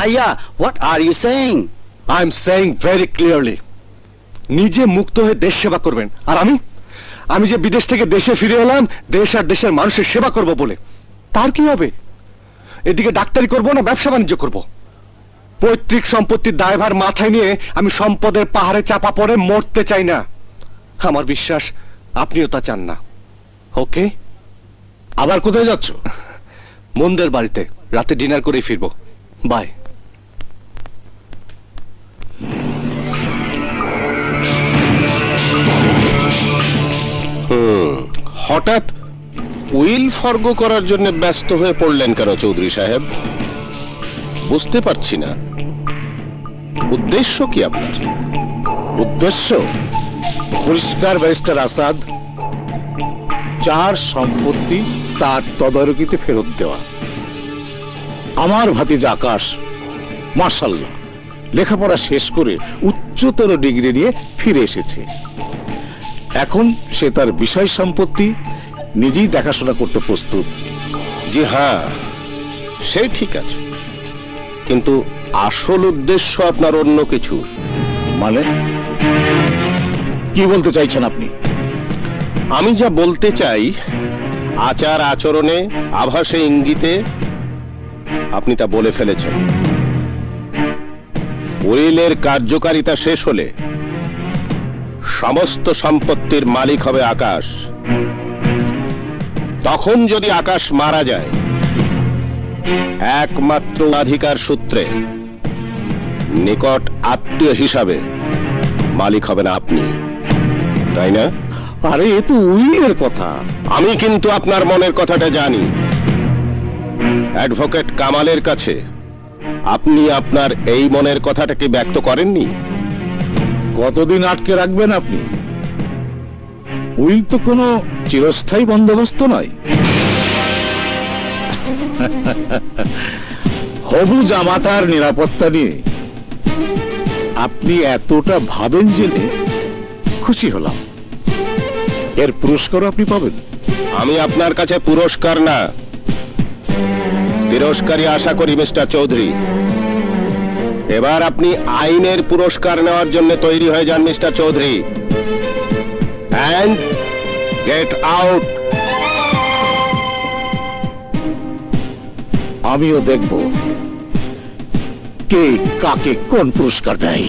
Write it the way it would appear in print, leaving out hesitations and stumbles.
ভাইয়া, what are you saying? I am saying very clearly, নিজে মুক্ত হয়ে দেশ সেবা করবেন, আর আমি যে বিদেশ থেকে দেশে ফিরে এলাম দেশ আর দেশের মানুষের সেবা করব বলে, তার কি হবে? এদিকে ডাক্তারি করব না ব্যবসা বাণিজ্য করব? পৈতৃক সম্পত্তির দায়ভার মাথায় নিয়ে আমি সম্পদের পাহাড়ে চাপা পড়ে মরতে চাই না। আমার বিশ্বাস আপনিও তা চান না। ওকে? আবার কোথায় যাচ্ছ? মন্দের বাড়িতে রাতে ডিনার করে ফিরবো। বাই। হঠাৎ উইল ফর্গ করার জন্য ব্যস্ত হয়ে পড়লেন কেন চৌধুরী সাহেব? বুঝতে পারছি না, উদ্দেশ্য কি আপনার? উদ্দেশ্য পরিষ্কার, ব্যারিস্টার আসাদ, যার সম্পত্তি তার তদারকিতে ফেরত দেওয়া। আমার ভাতিজা আকাশ মাশাআল্লাহ লেখাপড়া শেষ করে উচ্চতর ডিগ্রি নিয়ে ফিরে এসেছে। এখন সে তার বিষয় সম্পত্তি নিজেই দেখাশোনা করতে প্রস্তুত। জি হ্যাঁ, সেই ঠিক আছে, কিন্তু আসল উদ্দেশ্য আপনার অন্য কিছু। মানে কি বলতে চাইছেন আপনি? আমি যা বলতে চাই, আচার আচরণে, আভাসে, ইঙ্গিতে আপনি তা বলে ফেলেছেন। উইলের কার্যকারিতা শেষ হলে সমস্ত সম্পত্তির মালিক হবে আকাশ। তখন যদি আকাশ মারা যায়, একমাত্র অধিকার সূত্রে নিকট আত্মীয় হিসাবে মালিক হবেন আপনি, তাই না? আরে এ তো উইলের কথা। আমি কিন্তু আপনার মনের কথাটা জানি। অ্যাডভোকেট কামালের কাছে আপনি আপনার এই মনের কথাটাকে ব্যক্ত করেননি। কতদিন আটকে রাখবেন আপনি? উইল তো কোনো চিরস্থায়ী বন্দোবস্ত নয়। হবু জামাতার নিরাপত্তা নিয়ে আপনি এতটা ভাবেন জেনে খুশি হলাম। এর পুরস্কারও আপনি পাবেন। আমি আপনার কাছে পুরস্কার না, তিরস্কারই আশা করি মিস্টার চৌধুরী। এবার আপনি আইনের পুরস্কার নেওয়ার জন্য তৈরি হয়ে যান mister Chowdhury, and get out. আমিও দেখব কে কাকে কোন পুরস্কার দেয়।